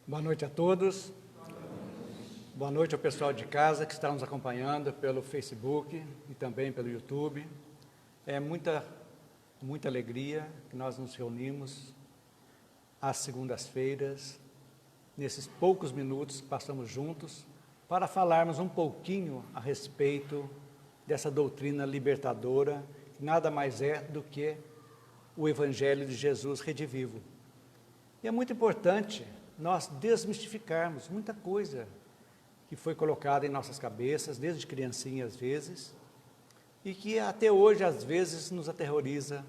Boa noite a todos. Boa noite ao pessoal de casa que está nos acompanhando pelo Facebook e também pelo YouTube. É muita alegria que nós nos reunimos às segundas-feiras, nesses poucos minutos que passamos juntos, para falarmos um pouquinho a respeito dessa doutrina libertadora, que nada mais é do que o Evangelho de Jesus redivivo. E é muito importante nós desmistificarmos muita coisa que foi colocada em nossas cabeças, desde criancinha às vezes, e que até hoje às vezes nos aterroriza,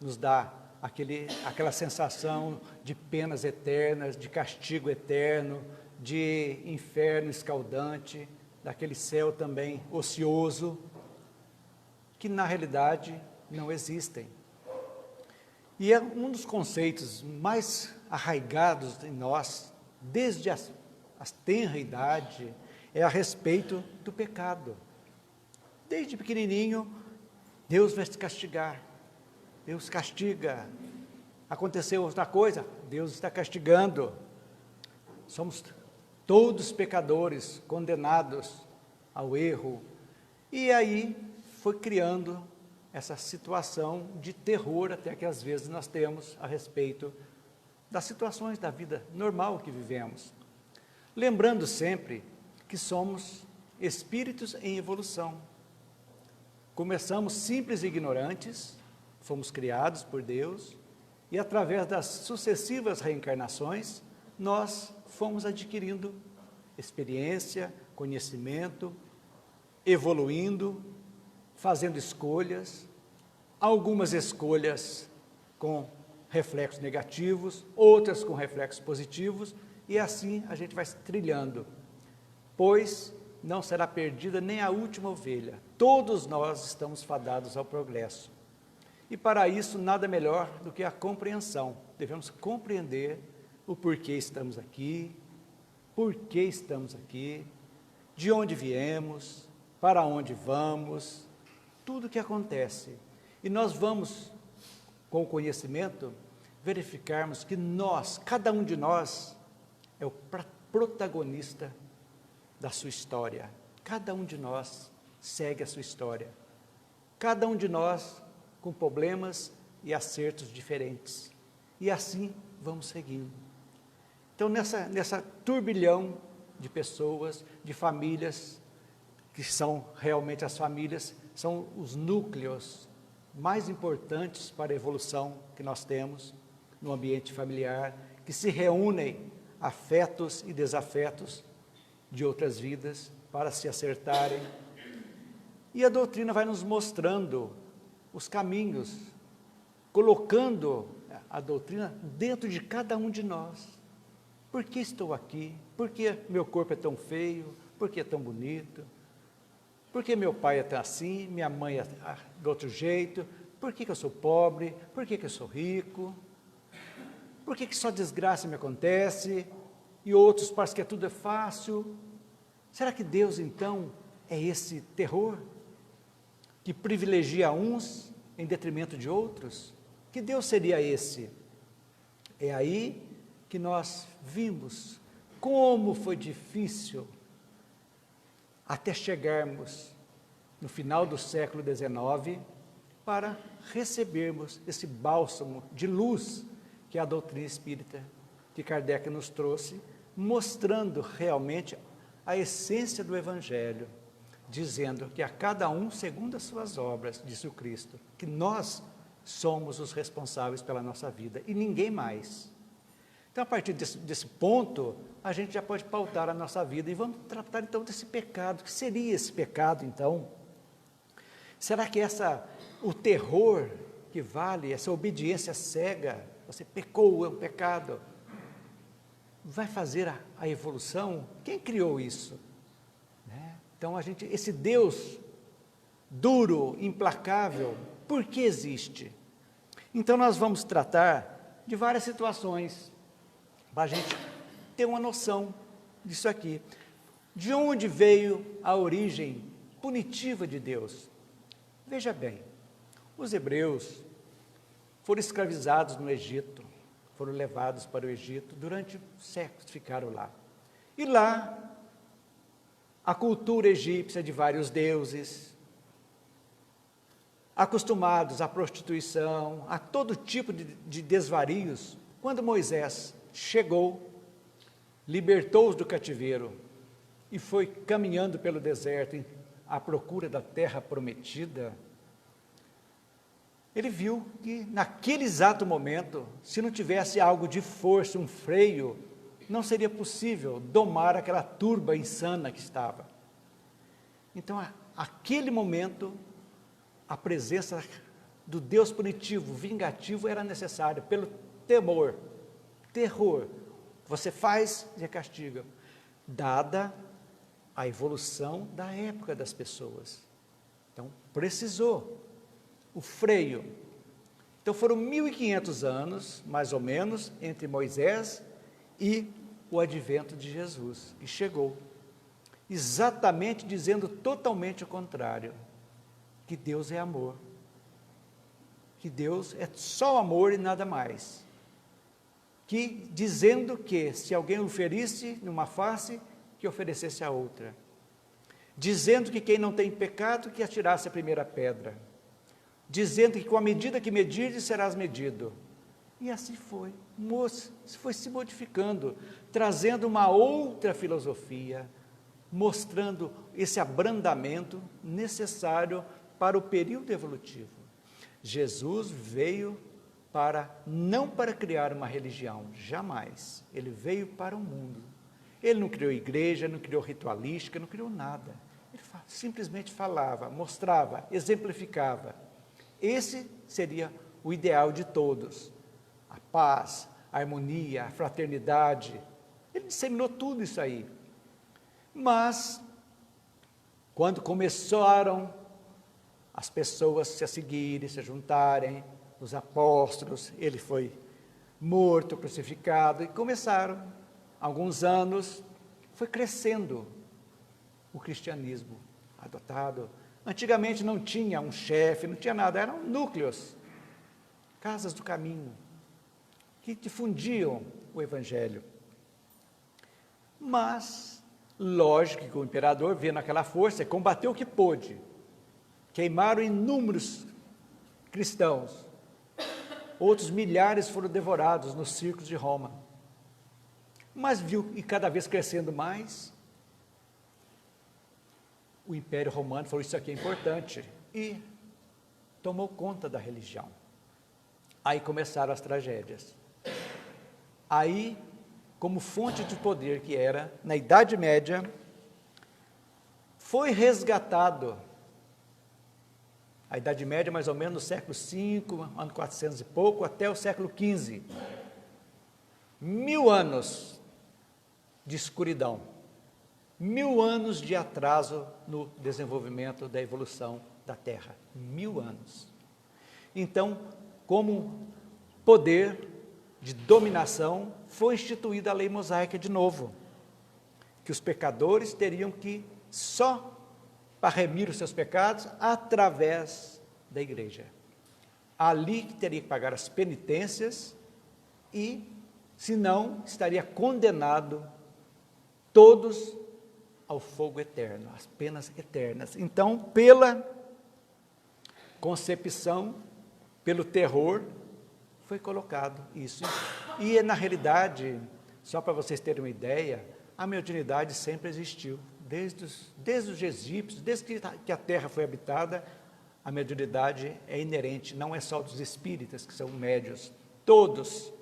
nos dá aquela sensação de penas eternas, de castigo eterno, de inferno escaldante, daquele céu também ocioso, que na realidade não existem. E é um dos conceitos mais arraigados em nós, desde a tenra idade, é a respeito do pecado. Desde pequenininho, Deus vai te castigar. Deus castiga. Aconteceu outra coisa, Deus está castigando. Somos todos pecadores, condenados ao erro. E aí foi criando essa situação de terror, até que às vezes nós temos a respeito das situações da vida normal que vivemos. Lembrando sempre que somos espíritos em evolução. Começamos simples e ignorantes, fomos criados por Deus, e através das sucessivas reencarnações, nós fomos adquirindo experiência, conhecimento, evoluindo, fazendo escolhas, algumas escolhas com reflexos negativos, outras com reflexos positivos, e assim a gente vai trilhando, pois não será perdida nem a última ovelha. Todos nós estamos fadados ao progresso. E para isso nada melhor do que a compreensão. Devemos compreender o porquê estamos aqui, de onde viemos, para onde vamos, tudo o que acontece. E nós vamos, com o conhecimento, verificarmos que nós, cada um de nós, é o protagonista da sua história. Cada um de nós segue a sua história. Cada um de nós com problemas e acertos diferentes. E assim vamos seguindo. Então, nessa turbilhão de pessoas, de famílias, que são realmente as famílias, são os núcleos mais importantes para a evolução que nós temos no ambiente familiar, que se reúnem afetos e desafetos de outras vidas para se acertarem. E a doutrina vai nos mostrando os caminhos, colocando a doutrina dentro de cada um de nós. Por que estou aqui? Por que meu corpo é tão feio? Por que é tão bonito? Por que meu pai é assim, minha mãe é de outro jeito? Por que eu sou pobre? Por que eu sou rico? Por que só desgraça me acontece? E outros parecem que tudo é fácil? Será que Deus, então, é esse terror que privilegia uns em detrimento de outros? Que Deus seria esse? É aí que nós vimos como foi difícil até chegarmos no final do século XIX para recebermos esse bálsamo de luz que é a doutrina espírita que Kardec nos trouxe, mostrando realmente a essência do Evangelho, dizendo que a cada um segundo as suas obras, disse o Cristo, que nós somos os responsáveis pela nossa vida e ninguém mais. Então, a partir desse ponto, a gente já pode pautar a nossa vida e vamos tratar então desse pecado. O que seria esse pecado então? Será que o terror que vale, essa obediência cega, você pecou, é um pecado, vai fazer a evolução? Quem criou isso? Então, esse Deus duro, implacável, por que existe? Então, nós vamos tratar de várias situações, para a gente ter uma noção disso aqui. De onde veio a origem punitiva de Deus? Veja bem, os hebreus foram escravizados no Egito, foram levados para o Egito, durante séculos ficaram lá. E lá, a cultura egípcia de vários deuses, acostumados à prostituição, a todo tipo de desvarios, quando Moisés chegou, libertou-os do cativeiro e foi caminhando pelo deserto à procura da terra prometida, ele viu que naquele exato momento, se não tivesse algo de força, um freio, não seria possível domar aquela turba insana que estava. Então, aquele momento, a presença do Deus punitivo, vingativo, era necessária, pelo terror. Você faz e castiga, dada a evolução da época das pessoas. Então, precisou o freio. Então, foram 1.500 anos, mais ou menos, entre Moisés e o advento de Jesus, e chegou, exatamente dizendo totalmente o contrário, que Deus é amor, que Deus é só amor e nada mais, que dizendo que se alguém o ferisse numa face, que oferecesse a outra, dizendo que quem não tem pecado, que atirasse a primeira pedra, dizendo que com a medida que medirdes, serás medido. E assim foi se modificando, trazendo uma outra filosofia, mostrando esse abrandamento necessário para o período evolutivo. Jesus veio não para criar uma religião, jamais. Ele veio para o mundo. Ele não criou igreja, não criou ritualística, não criou nada. Ele simplesmente falava, mostrava, exemplificava. Esse seria o ideal de todos. A paz, a harmonia, a fraternidade. Ele disseminou tudo isso aí. Mas, quando começaram as pessoas se a seguirem, se a juntarem, os apóstolos, ele foi morto, crucificado, e começaram, alguns anos, foi crescendo o cristianismo adotado. Antigamente não tinha um chefe, não tinha nada, eram núcleos, casas do caminho, que difundiam o evangelho. Mas, lógico que o imperador, vendo aquela força, combateu o que pôde. Queimaram inúmeros cristãos. Outros milhares foram devorados nos circos de Roma. Mas viu, e cada vez crescendo mais, o Império Romano falou, isso aqui é importante, e tomou conta da religião. Aí começaram as tragédias. Aí, como fonte de poder que era, na Idade Média, foi resgatado. A Idade Média, mais ou menos, no século V, ano 400 e pouco, até o século XV. 1000 anos de escuridão. 1000 anos de atraso no desenvolvimento da evolução da Terra. 1000 anos. Então, como poder de dominação, foi instituída a lei mosaica de novo, que os pecadores teriam que só para remir os seus pecados através da igreja. Ali que teria que pagar as penitências e, se não, estaria condenado todos ao fogo eterno, às penas eternas. Então, pela concepção, pelo terror, foi colocado isso. E, na realidade, só para vocês terem uma ideia, a mediunidade sempre existiu. Desde os egípcios, desde que a Terra foi habitada, a mediunidade é inerente, não é só dos espíritas que são médios. Todas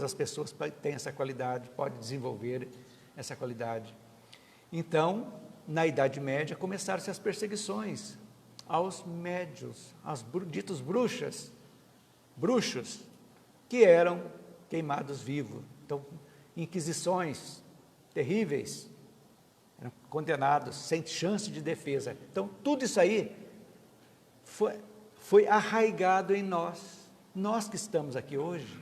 as pessoas têm essa qualidade, podem desenvolver essa qualidade. Então, na Idade Média, começaram-se as perseguições aos médios, aos ditos bruxos, que eram queimados vivos. Então, inquisições terríveis, eram condenados sem chance de defesa. Então, tudo isso aí foi arraigado em nós. Nós que estamos aqui hoje,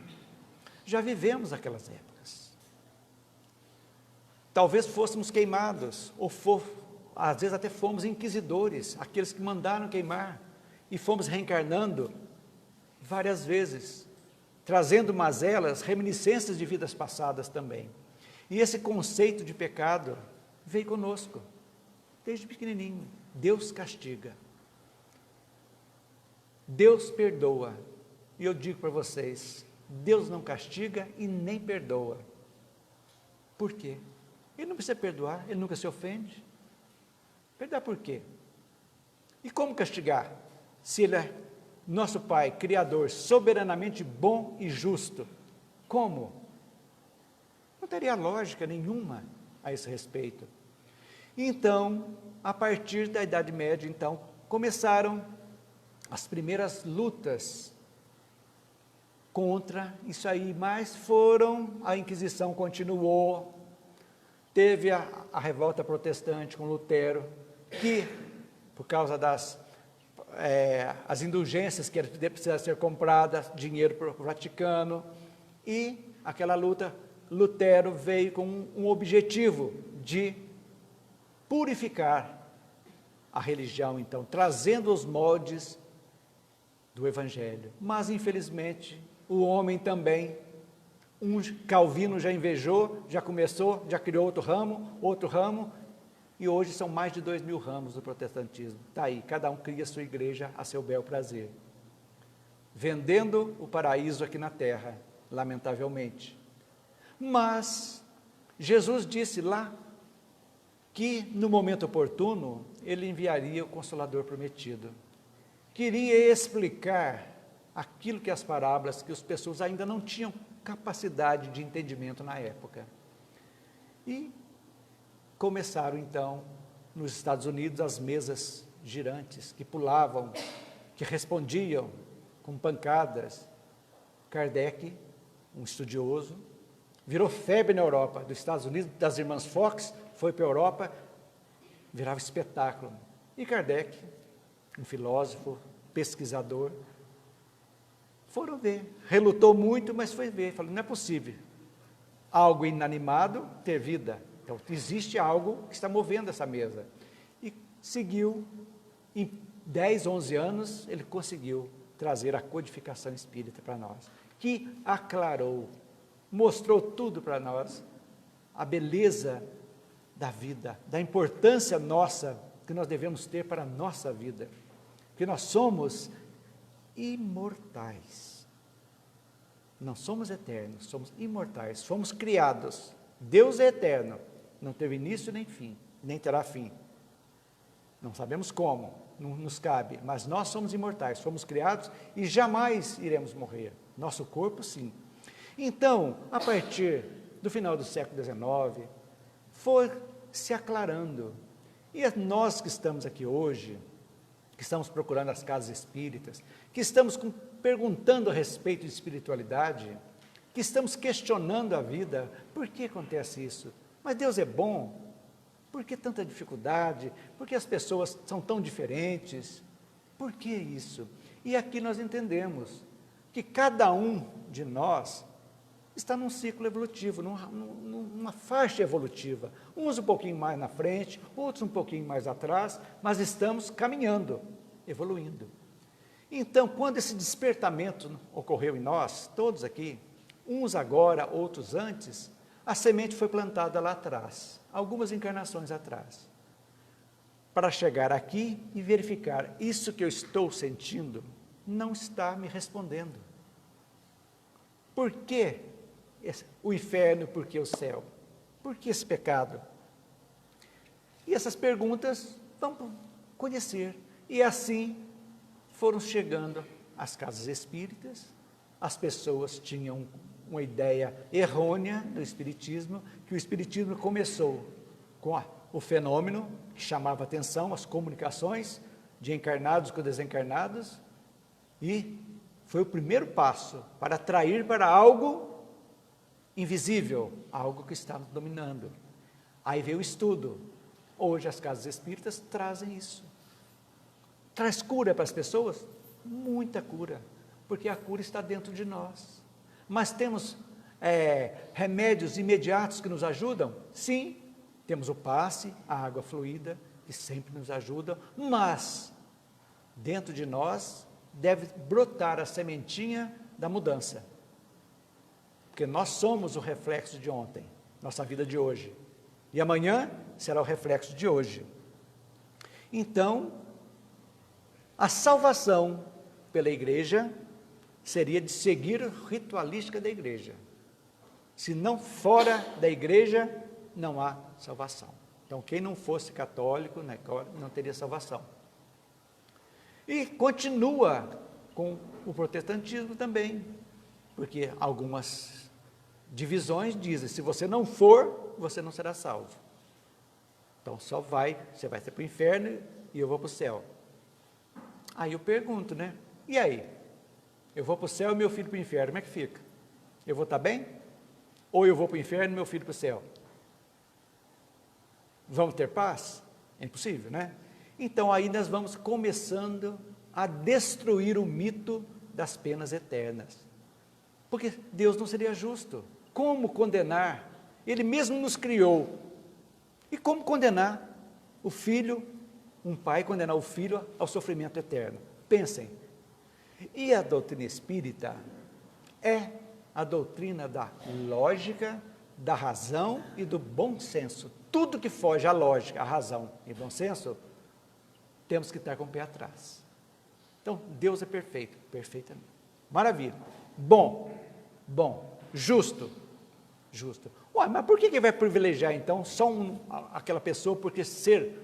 já vivemos aquelas épocas. Talvez fôssemos queimados, às vezes até fomos inquisidores, aqueles que mandaram queimar, e fomos reencarnando várias vezes trazendo mazelas, reminiscências de vidas passadas também. E esse conceito de pecado veio conosco, desde pequenininho. Deus castiga, Deus perdoa. E eu digo para vocês, Deus não castiga e nem perdoa. Por quê? Ele não precisa perdoar, ele nunca se ofende. Perdoar por quê? E como castigar? Se ele é nosso Pai, Criador, soberanamente bom e justo. Como? Não teria lógica nenhuma a esse respeito. Então, a partir da Idade Média, então, começaram as primeiras lutas contra isso aí, mas a Inquisição continuou, teve a revolta protestante com Lutero, que, por causa as indulgências que precisavam ser compradas, dinheiro para o Vaticano, e aquela luta, Lutero veio com um objetivo de purificar a religião, então, trazendo os moldes do Evangelho. Mas, infelizmente, o homem também, Calvino já invejou, já começou, já criou outro ramo, e hoje são mais de 2.000 ramos do protestantismo. Está aí, cada um cria a sua igreja a seu bel prazer, vendendo o paraíso aqui na terra, lamentavelmente. Mas Jesus disse lá que no momento oportuno ele enviaria o Consolador prometido, queria explicar aquilo que as parábolas, que as pessoas ainda não tinham capacidade de entendimento na época. E começaram então, nos Estados Unidos, as mesas girantes, que pulavam, que respondiam com pancadas. Kardec, um estudioso, virou febre na Europa, dos Estados Unidos, das irmãs Fox, foi para a Europa, virava espetáculo. E Kardec, um filósofo, pesquisador, foram ver, relutou muito, mas foi ver, falou, não é possível algo inanimado ter vida, então existe algo que está movendo essa mesa. E seguiu, em 10, 11 anos, ele conseguiu trazer a codificação espírita para nós, que aclarou, mostrou tudo para nós, a beleza da vida, da importância nossa, que nós devemos ter para a nossa vida, que nós somos imortais, não somos eternos, somos imortais, fomos criados, Deus é eterno, não teve início nem fim, nem terá fim, não sabemos como, não nos cabe, mas nós somos imortais, fomos criados e jamais iremos morrer, nosso corpo sim. Então, a partir do final do século XIX, foi se aclarando, e nós que estamos aqui hoje, que estamos procurando as casas espíritas, que estamos perguntando a respeito de espiritualidade, que estamos questionando a vida, por que acontece isso? Mas Deus é bom, por que tanta dificuldade? Por que as pessoas são tão diferentes? Por que isso? E aqui nós entendemos que cada um de nós está num ciclo evolutivo, numa faixa evolutiva, uns um pouquinho mais na frente, outros um pouquinho mais atrás, mas estamos caminhando, evoluindo. Então, quando esse despertamento ocorreu em nós, todos aqui, uns agora, outros antes, a semente foi plantada lá atrás, algumas encarnações atrás, para chegar aqui e verificar, isso que eu estou sentindo não está me respondendo. Por que o inferno, por que o céu? Por que esse pecado? E essas perguntas vamos conhecer. E assim foram chegando às casas espíritas, as pessoas tinham uma ideia errônea do espiritismo, que o espiritismo começou com o fenômeno que chamava atenção, as comunicações de encarnados com desencarnados, e foi o primeiro passo para atrair para algo invisível, algo que está nos dominando. Aí veio o estudo. Hoje as casas espíritas trazem isso. Traz cura para as pessoas? Muita cura, porque a cura está dentro de nós. Mas temos remédios imediatos que nos ajudam? Sim, temos o passe, a água fluida, que sempre nos ajuda, mas dentro de nós deve brotar a sementinha da mudança. porque nós somos o reflexo de ontem, nossa vida de hoje. E amanhã será o reflexo de hoje. Então, a salvação pela igreja seria de seguir a ritualística da igreja. Se não fora da igreja, não há salvação. Então, quem não fosse católico, né, não teria salvação. E continua com o protestantismo também, porque algumas divisões dizem, se você não for, você não será salvo. Então, você vai ser para o inferno e eu vou para o céu. Aí eu pergunto, né? E aí? Eu vou para o céu e meu filho para o inferno, como é que fica? Eu vou estar bem? Ou eu vou para o inferno e meu filho para o céu? Vamos ter paz? É impossível, né? Então, aí nós vamos começando a destruir o mito das penas eternas. Porque Deus não seria justo. Como condenar? Ele mesmo nos criou. E como condenar o filho, um pai condenar o filho ao sofrimento eterno? Pensem. E a doutrina espírita é a doutrina da lógica, da razão e do bom senso. Tudo que foge à lógica, à razão e bom senso, temos que estar com o pé atrás. Então, Deus é perfeito, perfeitamente. Maravilha. Bom, justo. Ué, mas por que ele vai privilegiar, então, só aquela pessoa, porque ser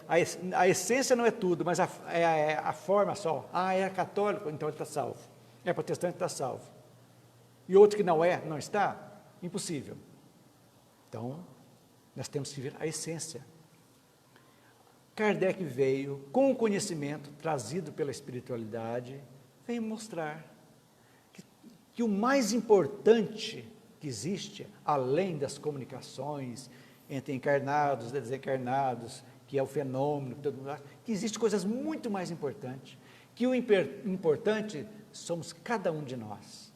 a essência não é tudo, mas a forma só. É católico, então ele está salvo. É protestante, está salvo. E outro que não está? Impossível. Então, nós temos que ver a essência. Kardec veio, com o conhecimento trazido pela espiritualidade, veio mostrar que o mais importante que existe, além das comunicações entre encarnados e desencarnados, que é o fenômeno, que existe coisas muito mais importantes, que o importante somos cada um de nós.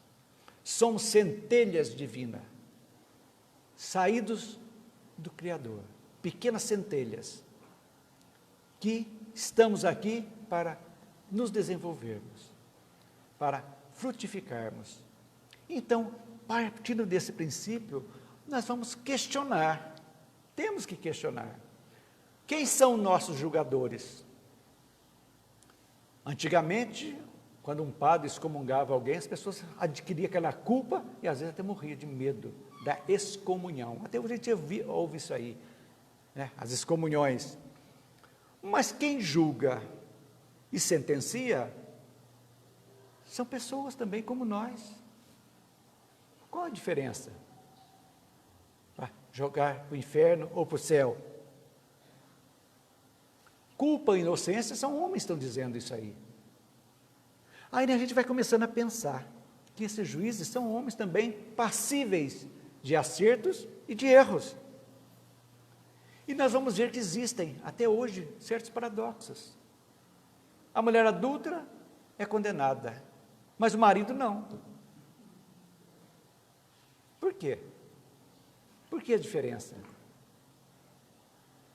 Somos centelhas divinas, saídos do Criador, pequenas centelhas, que estamos aqui para nos desenvolvermos, para frutificarmos. Então, partindo desse princípio, nós vamos questionar, temos que questionar. Quem são nossos julgadores? Antigamente, quando um padre excomungava alguém, as pessoas adquiriam aquela culpa e às vezes até morriam de medo da excomunhão. Até hoje a gente ouve isso aí, né? As excomunhões. Mas quem julga e sentencia são pessoas também como nós. Qual a diferença? Para jogar para o inferno ou para o céu? Culpa e inocência são homens que estão dizendo isso aí. Aí a gente vai começando a pensar que esses juízes são homens também passíveis de acertos e de erros. E nós vamos ver que existem, até hoje, certos paradoxos. A mulher adúltera é condenada, mas o marido não. Por quê? Por que a diferença?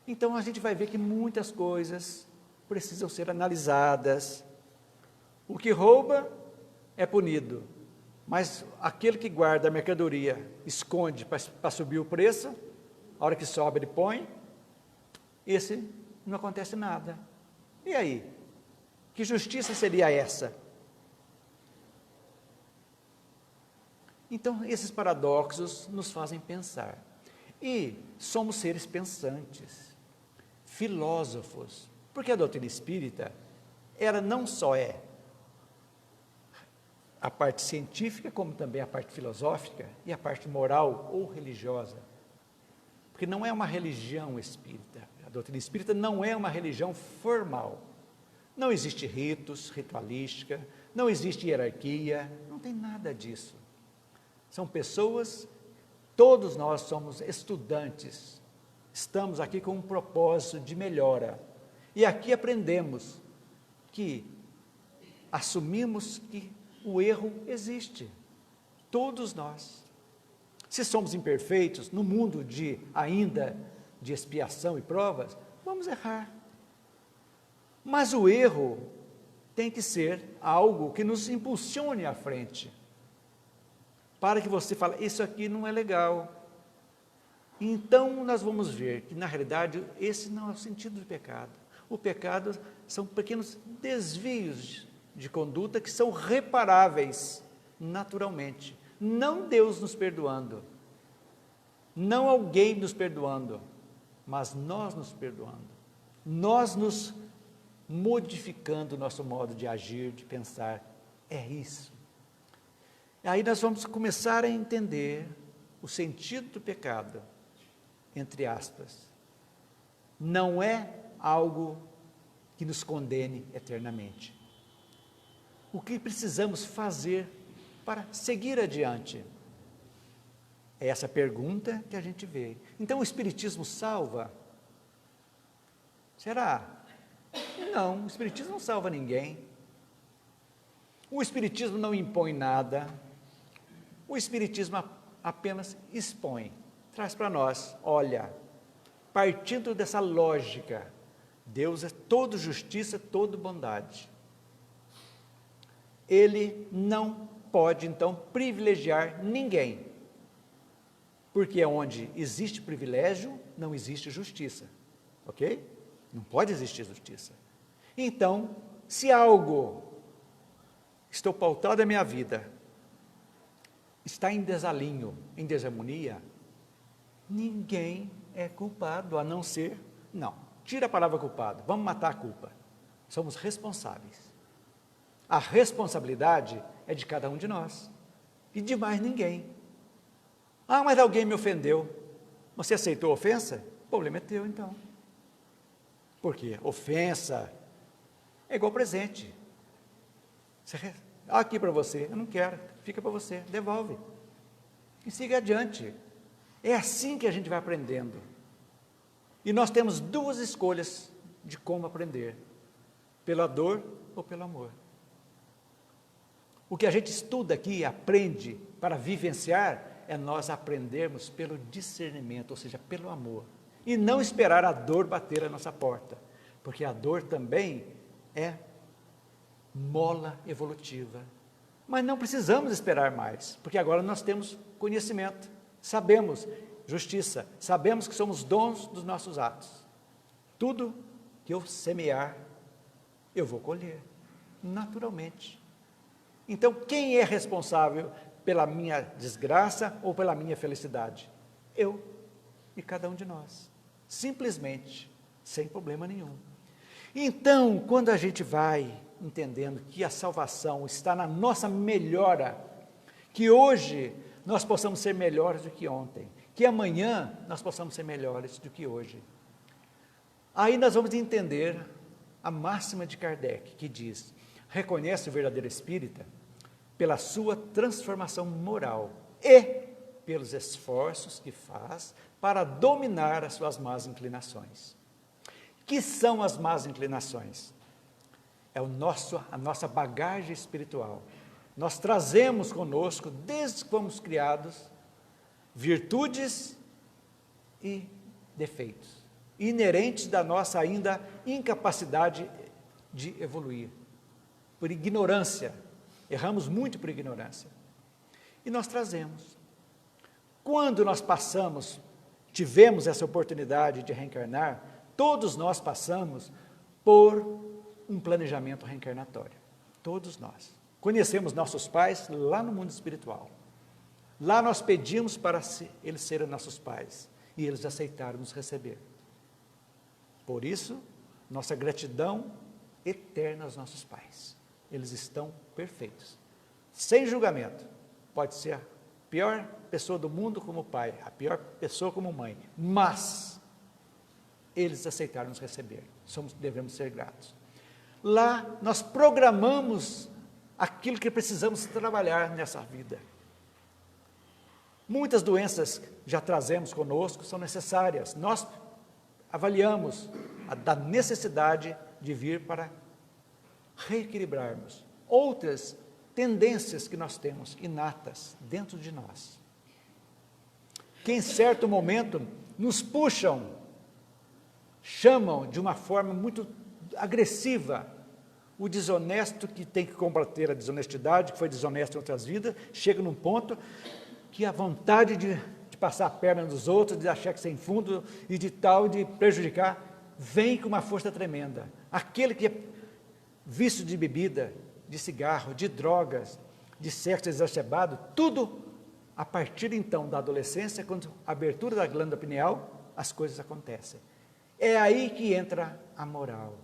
Então a gente vai ver que muitas coisas precisam ser analisadas. O que rouba é punido, mas aquele que guarda a mercadoria, esconde para subir o preço, a hora que sobe ele põe, esse não acontece nada. E aí? Que justiça seria essa? Então, esses paradoxos nos fazem pensar. E somos seres pensantes, filósofos, porque a doutrina espírita, ela não só é a parte científica, como também a parte filosófica e a parte moral ou religiosa. Porque não é uma religião espírita. A doutrina espírita não é uma religião formal. Não existe ritos, ritualística, não existe hierarquia, não tem nada disso. São pessoas, todos nós somos estudantes, estamos aqui com um propósito de melhora. E aqui aprendemos que assumimos que o erro existe, todos nós. Se somos imperfeitos, no mundo ainda de expiação e provas, vamos errar. Mas o erro tem que ser algo que nos impulsione à frente. para que você fale, isso aqui não é legal. Então, nós vamos ver que, na realidade, esse não é o sentido do pecado. O pecado são pequenos desvios de conduta que são reparáveis naturalmente. Não Deus nos perdoando, não alguém nos perdoando, mas nós nos perdoando. Nós nos modificando o nosso modo de agir, de pensar. É isso. Aí nós vamos começar a entender o sentido do pecado, entre aspas. Não é algo que nos condene eternamente. O que precisamos fazer para seguir adiante? É essa pergunta que a gente vê. Então, o Espiritismo salva? Será? Não, o Espiritismo não salva ninguém. O Espiritismo não impõe nada. O Espiritismo apenas expõe, traz para nós, olha, partindo dessa lógica, Deus é todo justiça, todo bondade. Ele não pode, então, privilegiar ninguém, porque onde existe privilégio, não existe justiça, ok? Não pode existir justiça. Então, se algo, estou pautado a minha vida, está em desalinho, em desarmonia, ninguém é culpado, a não ser, não, tira a palavra culpado, vamos matar a culpa, somos responsáveis. A responsabilidade é de cada um de nós, e de mais ninguém. Ah, mas alguém me ofendeu, você aceitou a ofensa? O problema é teu, então. Porque ofensa é igual presente. Aqui para você, eu não quero, fica para você, devolve. E siga adiante. É assim que a gente vai aprendendo. E nós temos duas escolhas de como aprender: pela dor ou pelo amor. O que a gente estuda aqui, aprende para vivenciar, é nós aprendermos pelo discernimento, ou seja, pelo amor. E não esperar a dor bater a nossa porta, porque a dor também é mola evolutiva. Mas não precisamos esperar mais, porque agora nós temos conhecimento, sabemos justiça, sabemos que somos dons dos nossos atos. Tudo que eu semear, eu vou colher, naturalmente. Então, quem é responsável pela minha desgraça ou pela minha felicidade? Eu e cada um de nós, simplesmente, sem problema nenhum. Então, quando a gente vai entendendo que a salvação está na nossa melhora, que hoje nós possamos ser melhores do que ontem, que amanhã nós possamos ser melhores do que hoje. Aí nós vamos entender a máxima de Kardec, que diz: reconhece o verdadeiro espírita pela sua transformação moral e pelos esforços que faz para dominar as suas más inclinações. Que são as más inclinações? É a nossa bagagem espiritual. Nós trazemos conosco, desde que fomos criados, virtudes e defeitos, inerentes da nossa ainda incapacidade de evoluir, por ignorância. Erramos muito por ignorância. E nós trazemos. Quando nós tivemos essa oportunidade de reencarnar, todos nós passamos por um planejamento reencarnatório. Todos nós. Conhecemos nossos pais lá no mundo espiritual. Lá nós pedimos para eles serem nossos pais, e eles aceitaram nos receber. Por isso, nossa gratidão eterna aos nossos pais. Eles estão perfeitos, sem julgamento. Pode ser a pior pessoa do mundo como pai, a pior pessoa como mãe, mas eles aceitaram nos receber. Devemos ser gratos. Lá nós programamos aquilo que precisamos trabalhar nessa vida. Muitas doenças já trazemos conosco, são necessárias. Nós avaliamos a necessidade de vir para reequilibrarmos outras tendências que nós temos, inatas, dentro de nós, que em certo momento nos puxam, chamam de uma forma muito agressiva O desonesto que tem que combater a desonestidade, que foi desonesto em outras vidas, chega num ponto que a vontade de passar a perna nos outros, de achar que sem fundo e de prejudicar, vem com uma força tremenda. Aquele que é vício de bebida, de cigarro, de drogas, de sexo exacerbado, tudo a partir então da adolescência, quando a abertura da glândula pineal, as coisas acontecem. É aí que entra a moral.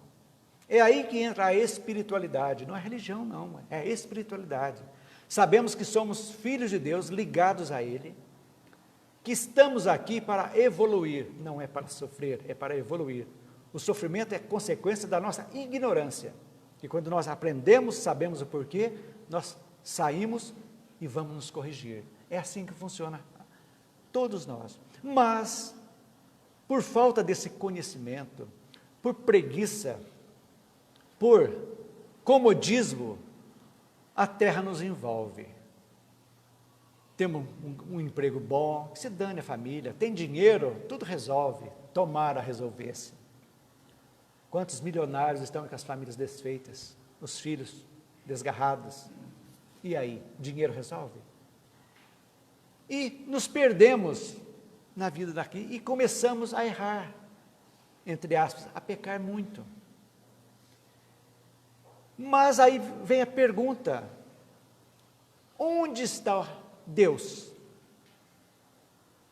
É aí que entra a espiritualidade. Não é religião, não, é espiritualidade. Sabemos que somos filhos de Deus, ligados a Ele, que estamos aqui para evoluir, não é para sofrer, é para evoluir. O sofrimento é consequência da nossa ignorância. E quando nós aprendemos, sabemos o porquê, nós saímos e vamos nos corrigir. É assim que funciona todos nós. Mas, por falta desse conhecimento, por preguiça, por comodismo, a terra nos envolve. Temos um emprego bom, que se dane a família, tem dinheiro, tudo resolve. Tomara resolvesse. Quantos milionários estão com as famílias desfeitas, os filhos desgarrados? E aí, dinheiro resolve? E nos perdemos na vida daqui e começamos a errar, entre aspas, a pecar muito. Mas aí vem a pergunta: onde está Deus?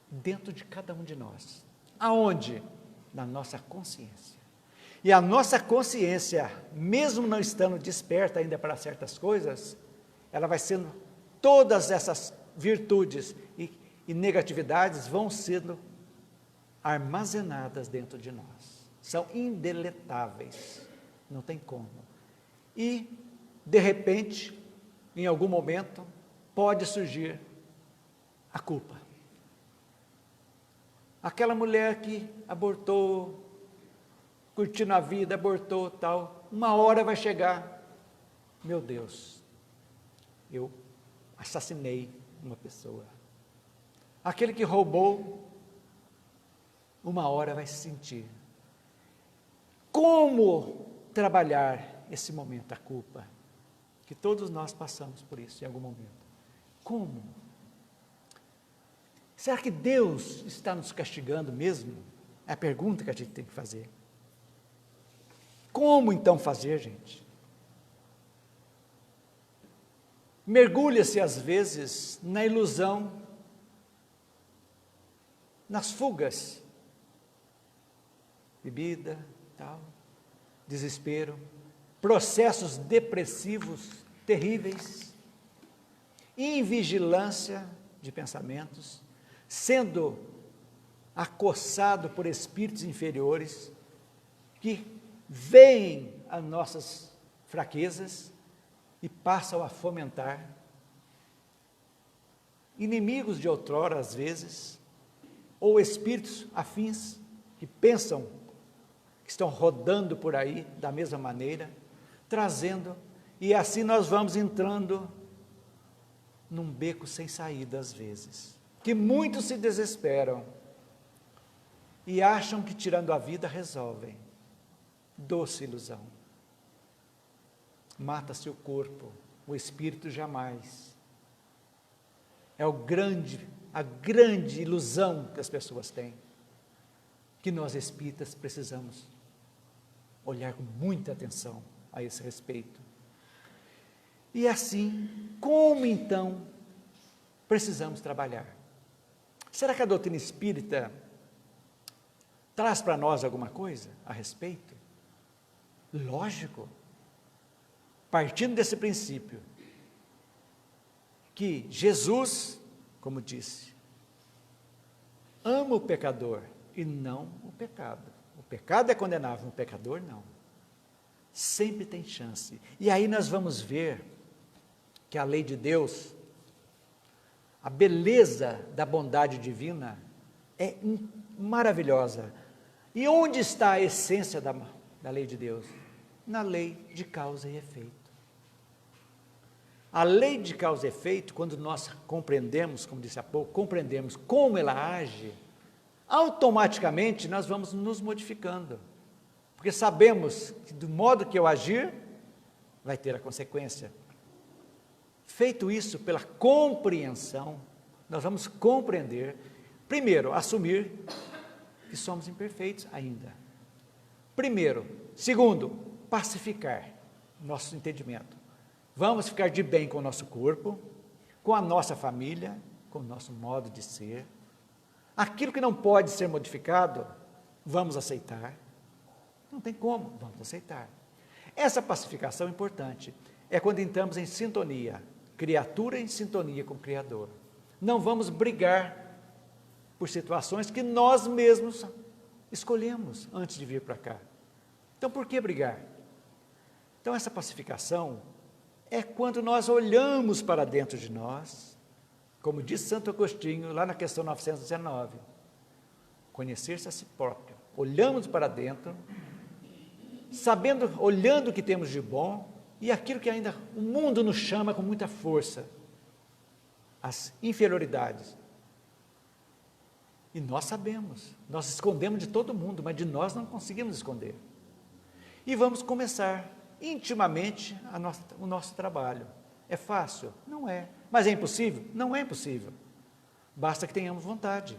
Dentro de cada um de nós. Aonde? Na nossa consciência. E a nossa consciência, mesmo não estando desperta ainda para certas coisas, ela vai sendo, todas essas virtudes e negatividades vão sendo armazenadas dentro de nós. São indeletáveis, não tem como. E, de repente, em algum momento, pode surgir a culpa. Aquela mulher que abortou, curtindo a vida, abortou, tal, uma hora vai chegar, meu Deus, eu assassinei uma pessoa. Aquele que roubou, uma hora vai se sentir. Como trabalhar esse momento, a culpa? Que todos nós passamos por isso em algum momento. Como? Será que Deus está nos castigando mesmo? É a pergunta que a gente tem que fazer. Como então fazer, gente? Mergulha-se às vezes na ilusão, nas fugas, bebida, tal, desespero, processos depressivos terríveis, invigilância de pensamentos, sendo acossado por espíritos inferiores que veem as nossas fraquezas e passam a fomentar. Inimigos de outrora, às vezes, ou espíritos afins que pensam que estão rodando por aí da mesma maneira, trazendo, e assim nós vamos entrando num beco sem saída às vezes, que muitos se desesperam e acham que tirando a vida resolvem. Doce ilusão. Mata-se o corpo, o espírito jamais. É a grande ilusão que as pessoas têm, que nós espíritas precisamos olhar com muita atenção a esse respeito. E assim, como então precisamos trabalhar? Será que a doutrina espírita traz para nós alguma coisa a respeito? Lógico, partindo desse princípio, que Jesus, como disse, ama o pecador e não o pecado. O pecado é condenável, o pecador não. Sempre tem chance. E aí nós vamos ver que a lei de Deus, a beleza da bondade divina é maravilhosa. E onde está a essência da lei de Deus? Na lei de causa e efeito. A lei de causa e efeito, quando nós compreendemos, como disse há pouco, compreendemos como ela age, automaticamente nós vamos nos modificando. Porque sabemos que do modo que eu agir, vai ter a consequência. Feito isso pela compreensão, nós vamos compreender, primeiro, assumir que somos imperfeitos ainda. Primeiro. Segundo, pacificar nosso entendimento. Vamos ficar de bem com o nosso corpo, com a nossa família, com o nosso modo de ser. Aquilo que não pode ser modificado, vamos aceitar. Não tem como, vamos aceitar. Essa pacificação é importante. É quando entramos em sintonia, criatura em sintonia com o Criador. Não vamos brigar por situações que nós mesmos escolhemos antes de vir para cá. Então, por que brigar? Então, essa pacificação é quando nós olhamos para dentro de nós, como diz Santo Agostinho, lá na questão 919, conhecer-se a si próprio. Olhamos para dentro, sabendo, olhando o que temos de bom e aquilo que ainda o mundo nos chama com muita força, as inferioridades. E nós sabemos, nós escondemos de todo mundo, mas de nós não conseguimos esconder. E vamos começar intimamente o nosso trabalho. É fácil? Não é. Mas é impossível? Não é impossível. Basta que tenhamos vontade.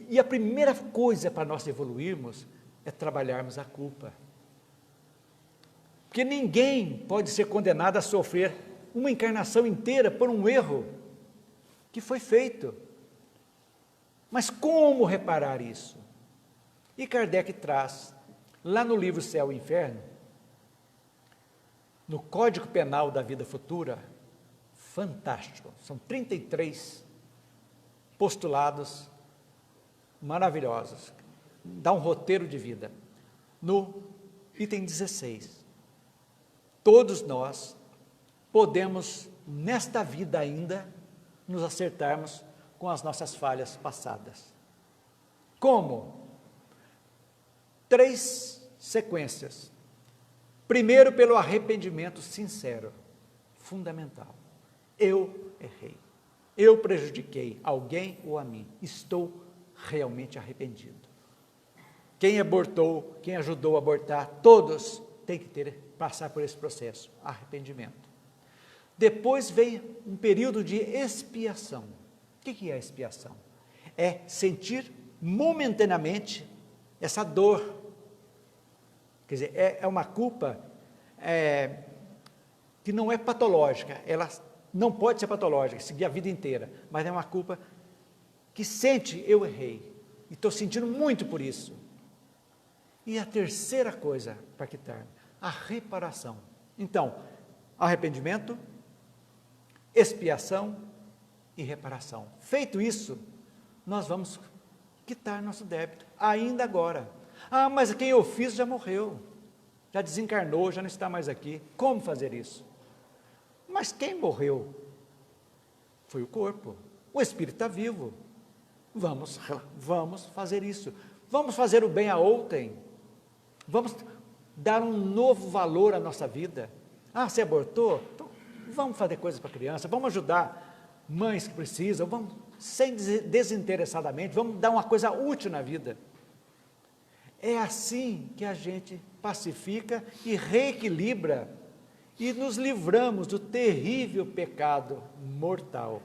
E a primeira coisa para nós evoluirmos é trabalharmos a culpa. Porque ninguém pode ser condenado a sofrer uma encarnação inteira por um erro que foi feito. Mas como reparar isso? E Kardec traz, lá no livro Céu e Inferno, no Código Penal da Vida Futura, fantástico, são 33 postulados maravilhosos, dá um roteiro de vida. No item 16, todos nós podemos, nesta vida ainda, nos acertarmos com as nossas falhas passadas. Como? 3 sequências. Primeiro, pelo arrependimento sincero, fundamental. Eu errei, eu prejudiquei alguém ou a mim, estou realmente arrependido. Quem abortou, quem ajudou a abortar, todos têm que passar por esse processo, arrependimento. Depois vem um período de expiação. O que é expiação? É sentir momentaneamente essa dor. Quer dizer, é uma culpa que não é patológica, ela não pode ser patológica, seguir a vida inteira, mas é uma culpa que sente, eu errei, e estou sentindo muito por isso. E a terceira coisa para quitar, a reparação. Então, arrependimento, expiação e reparação. Feito isso, nós vamos quitar nosso débito, ainda agora. Ah, mas quem eu fiz já morreu, já desencarnou, já não está mais aqui. Como fazer isso? Mas quem morreu foi o corpo, o espírito está vivo. Vamos fazer isso. Vamos fazer o bem a outrem. Vamos dar um novo valor à nossa vida. Ah, você abortou? Então, vamos fazer coisas para a criança, vamos ajudar mães que precisam, vamos, sem desinteressadamente, vamos dar uma coisa útil na vida. É assim que a gente pacifica e reequilibra e nos livramos do terrível pecado mortal.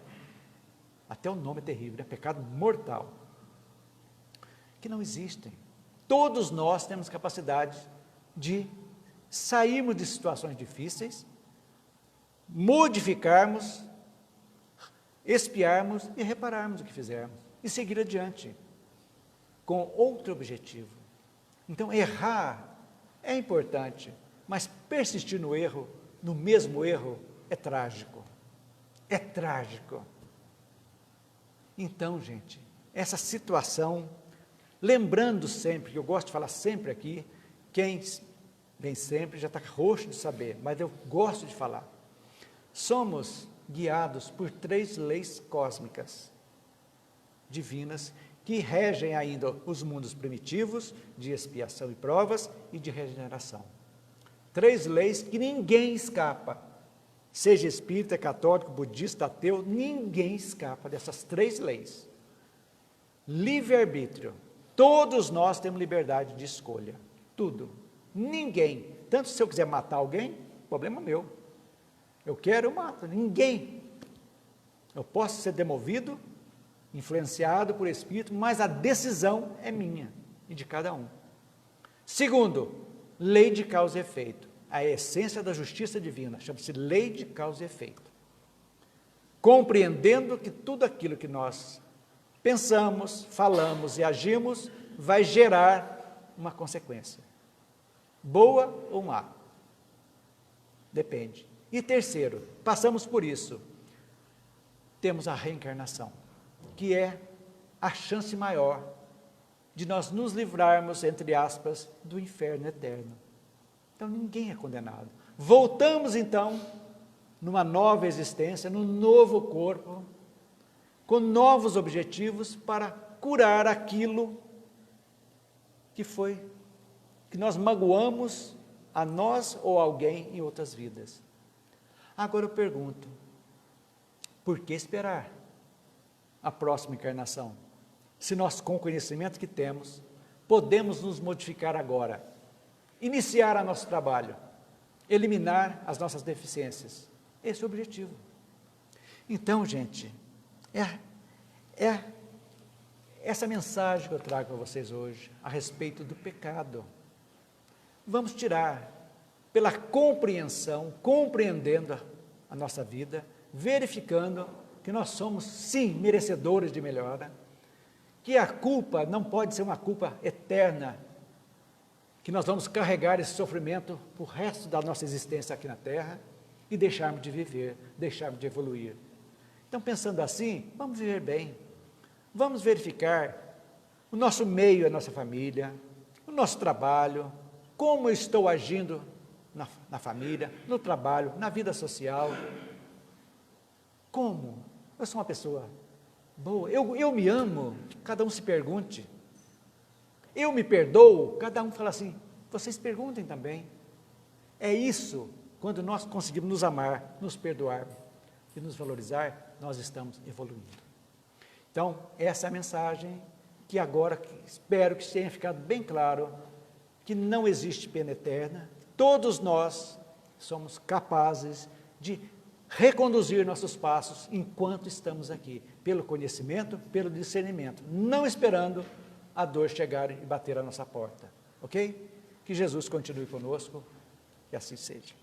Até o nome é terrível, é pecado mortal. Que não existem. Todos nós temos capacidade de sairmos de situações difíceis, modificarmos, expiarmos e repararmos o que fizermos e seguir adiante com outro objetivo. Então, errar é importante, mas persistir no erro, no mesmo erro, é trágico. É trágico. Então, gente, essa situação, lembrando sempre, que eu gosto de falar sempre aqui, quem vem sempre já está roxo de saber, mas eu gosto de falar. Somos guiados por 3 leis cósmicas, divinas, que regem ainda os mundos primitivos, de expiação e provas, e de regeneração. 3 leis que ninguém escapa, seja espírita, católico, budista, ateu, ninguém escapa dessas 3 leis. Livre-arbítrio, todos nós temos liberdade de escolha, tudo. Ninguém Tanto se eu quiser matar alguém, problema meu. Eu quero, eu mato. Ninguém. Eu posso ser demovido, influenciado por espírito, mas a decisão é minha e de cada um. Segundo, lei de causa e efeito. A essência da justiça divina chama-se lei de causa e efeito. Compreendendo que tudo aquilo que nós pensamos, falamos e agimos vai gerar uma consequência, boa ou má, depende. E terceiro, passamos por isso, temos a reencarnação, que é a chance maior de nós nos livrarmos, entre aspas, do inferno eterno. Então ninguém é condenado. Voltamos então numa nova existência, num novo corpo, com novos objetivos para curar aquilo que nós magoamos a nós ou a alguém em outras vidas. Agora eu pergunto, por que esperar a próxima encarnação? Se nós, com o conhecimento que temos, podemos nos modificar agora, iniciar o nosso trabalho, eliminar as nossas deficiências. Esse é o objetivo. Então, gente, é essa mensagem que eu trago para vocês hoje, a respeito do pecado. Vamos tirar, pela compreensão, compreendendo a nossa vida, verificando que nós somos, sim, merecedores de melhora, que a culpa não pode ser uma culpa eterna, que nós vamos carregar esse sofrimento para o resto da nossa existência aqui na Terra e deixarmos de viver, deixarmos de evoluir. Então, pensando assim, vamos viver bem, vamos verificar o nosso meio, a nossa família, o nosso trabalho, como eu estou agindo na família, no trabalho, na vida social. Como? Eu sou uma pessoa boa, eu me amo, cada um se pergunte. Eu me perdoo, cada um fala assim, vocês perguntem também. É isso, quando nós conseguimos nos amar, nos perdoar e nos valorizar, nós estamos evoluindo. Então, essa é a mensagem que agora espero que tenha ficado bem claro, que não existe pena eterna, todos nós somos capazes de reconduzir nossos passos enquanto estamos aqui, pelo conhecimento, pelo discernimento, não esperando a dor chegar e bater à nossa porta, ok? Que Jesus continue conosco, que assim seja.